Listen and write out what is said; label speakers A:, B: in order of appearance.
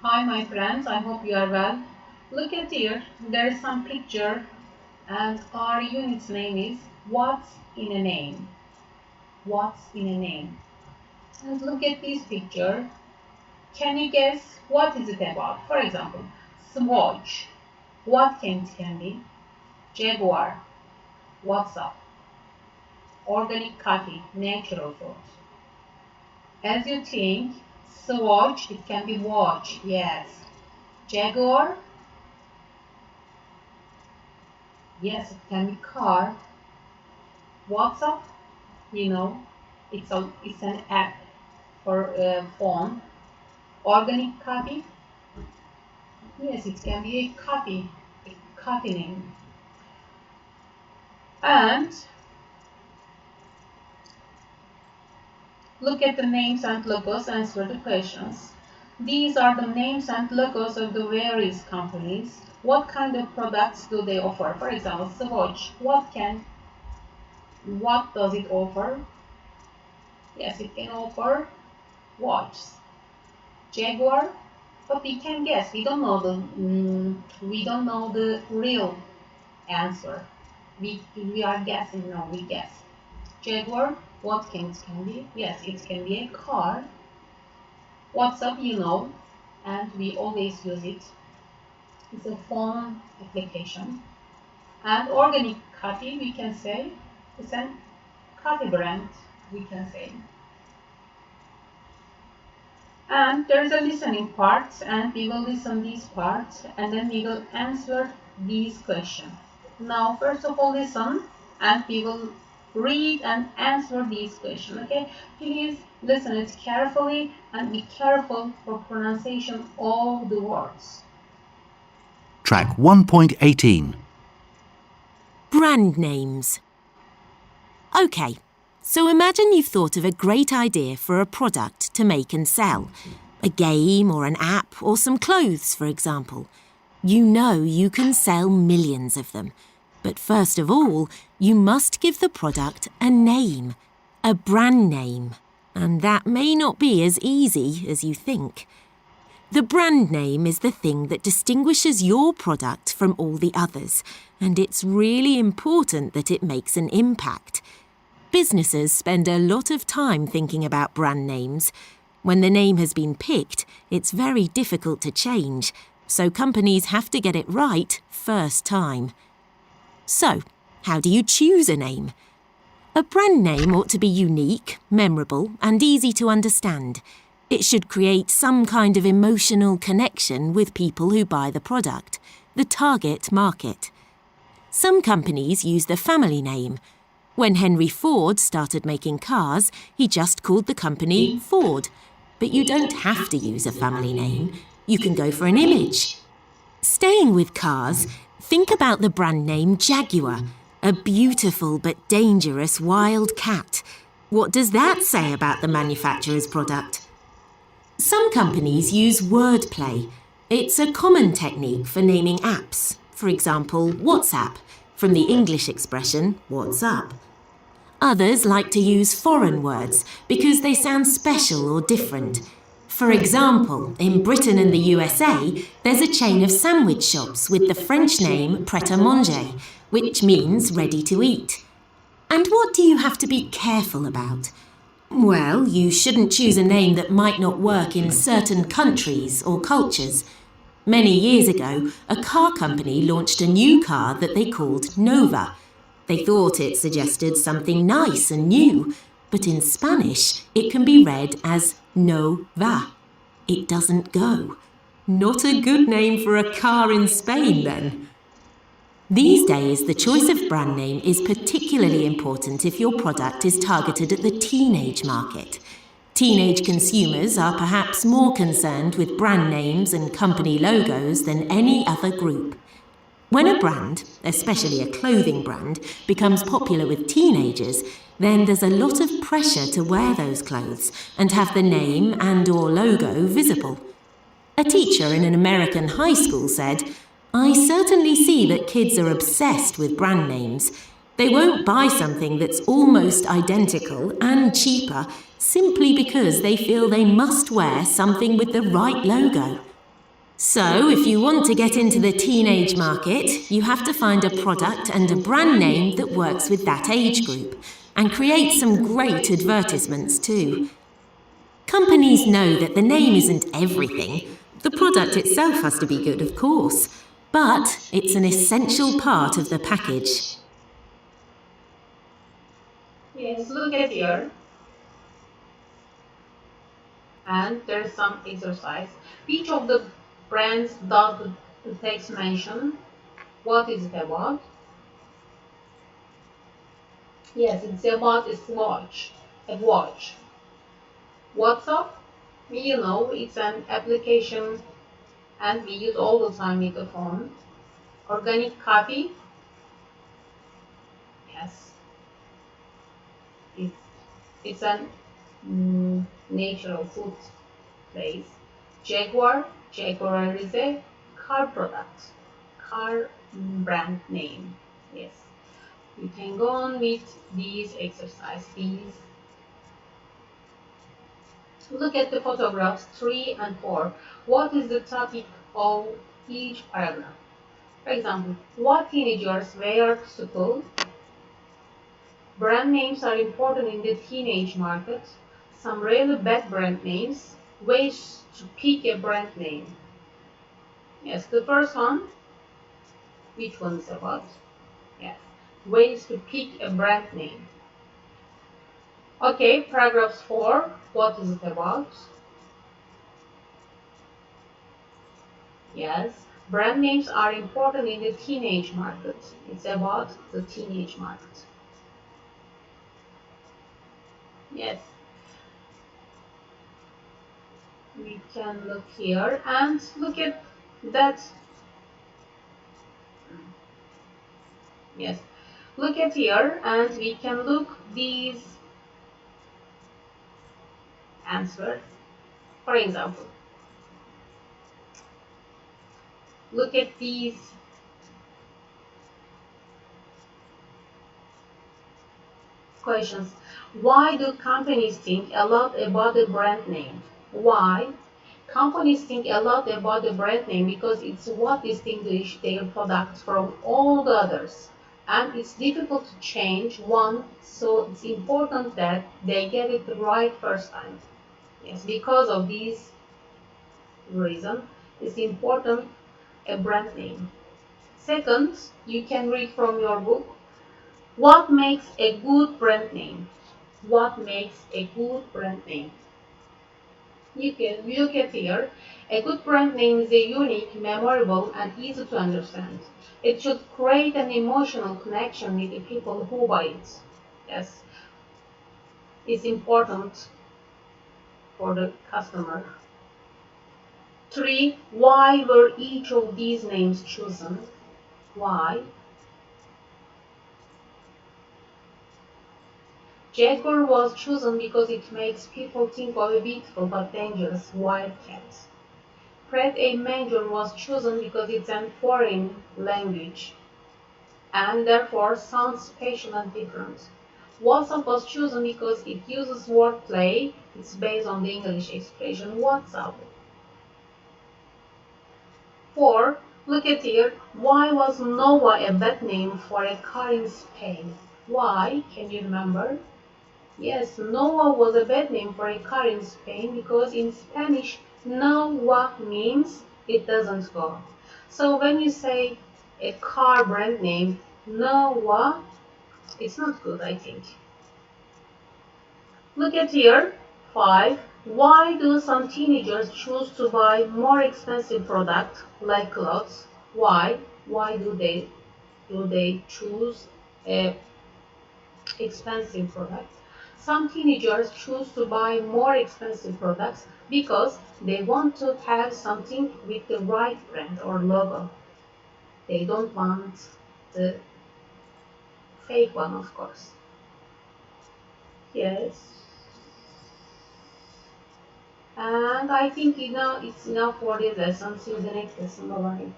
A: Hi, my friends. I hope you are well. Look at here. There is some picture, and our unit's name is What's in a Name? What's in a Name? And look at this picture. Can you guess what is it about? For example, Swatch. What can be? Jaguar. What's up? Organic coffee. Natural fruit. As you think, Swatch, it can be watch. Yes. Jaguar. Yes, it can be car. WhatsApp, you know, it's an app for phone. Organic copy, yes, it can be a copy name. And look at the names and logos, answer the questions. These are the names and logos of the various companies. What kind of products do they offer? For example, Swatch. What does it offer? Yes, it can offer watches. Jaguar, but we can guess. We don't know the real answer. We are guessing. No, we guess. Jaguar, what can be? Yes, it can be a car. WhatsApp, and we always use it. It's a phone application. And organic coffee, we can say, it's a coffee brand. We can say. And there is a listening part, and we will listen these parts, and then we will answer these questions. Now, first of all, listen, and we will read and answer these questions. Okay, please listen it carefully and be careful for pronunciation of the words.
B: Track 1.18.
C: Brand names. OK, so imagine you've thought of a great idea for a product to make and sell. A game or an app or some clothes, for example. You know you can sell millions of them. But first of all, you must give the product a name, a brand name. And that may not be as easy as you think. The brand name is the thing that distinguishes your product from all the others, and it's really important that it makes an impact. Businesses spend a lot of time thinking about brand names. When the name has been picked, it's very difficult to change, so companies have to get it right first time. So, how do you choose a name? A brand name ought to be unique, memorable, and easy to understand. It should create some kind of emotional connection with people who buy the product, the target market. Some companies use the family name. When Henry Ford started making cars, he just called the company Ford. But you don't have to use a family name. You can go for an image. Staying with cars, think about the brand name Jaguar, a beautiful but dangerous wild cat. What does that say about the manufacturer's product? Some companies use wordplay. It's a common technique for naming apps. For example, WhatsApp, from the English expression, what's up. Others like to use foreign words because they sound special or different. For example, in Britain and the USA, there's a chain of sandwich shops with the French name Pret-a-Manger, which means ready to eat. And what do you have to be careful about? Well, you shouldn't choose a name that might not work in certain countries or cultures. Many years ago, a car company launched a new car that they called Nova. They thought it suggested something nice and new, but in Spanish it can be read as no va. It doesn't go. Not a good name for a car in Spain, then. These days, the choice of brand name is particularly important if your product is targeted at the teenage market. Teenage consumers are perhaps more concerned with brand names and company logos than any other group. When a brand, especially a clothing brand, becomes popular with teenagers, then there's a lot of pressure to wear those clothes and have the name and/or logo visible. A teacher in an American high school said, "I certainly see that kids are obsessed with brand names. They won't buy something that's almost identical and cheaper simply because they feel they must wear something with the right logo." So, if you want to get into the teenage market, you have to find a product and a brand name that works with that age group, and create some great advertisements too. Companies know that the name isn't everything. The product itself has to be good, of course, but it's an essential part of the package.
A: Yes, look at here. And there's some exercise. Which of the brands does the text mention? What is it about? Yes, it's about a watch. A watch. WhatsApp, you know, it's an application and we use all the time with the phone. Organic coffee, yes, it's, it's an natural food place. Jaguar is a car product, car brand name, yes. You can go on with these exercises. Look at the photographs 3 and 4. What is the topic of each paragraph? For example, what teenagers wear to school? Brand names are important in the teenage market. Some really bad brand names. Ways to pick a brand name. Yes, the first one. Which one is about? Yes, ways to pick a brand name. Okay, paragraph 4. What is it about? Yes, brand names are important in the teenage market. It's about the teenage market. Yes, we can look here and look at that. Yes, look at here and we can look these answers. For example, look at these questions. Why do companies think a lot about the brand name? Why? Companies think a lot about the brand name because it's what distinguishes their products from all the others. And it's difficult to change one, so it's important that they get it right first time. Yes, because of this reason, it's important a brand name. Second, you can read from your book, what makes a good brand name? What makes a good brand name? You can look at here. A good brand name is a unique, memorable, and easy to understand. It should create an emotional connection with the people who buy it. Yes, it's important for the customer. 3. Why were each of these names chosen? Why? Jaguar was chosen because it makes people think of a beautiful but dangerous wild cat. Fred A. Major was chosen because it's a foreign language and therefore sounds special and different. WhatsApp was chosen because it uses wordplay. It's based on the English expression WhatsApp. 4. Look at here. Why was Nova a bad name for a car in Spain? Why? Can you remember? Yes, Nova was a bad name for a car in Spain because in Spanish, Nova means it doesn't go. So when you say a car brand name, Nova, it's not good, I think. Look at here. 5. Why do some teenagers choose to buy more expensive products like clothes? Why? Why do they choose a expensive product? Some teenagers choose to buy more expensive products because they want to have something with the right brand or logo. They don't want the fake one, of course. Yes. And I think it's enough for this lesson. See you the next lesson. Bye bye.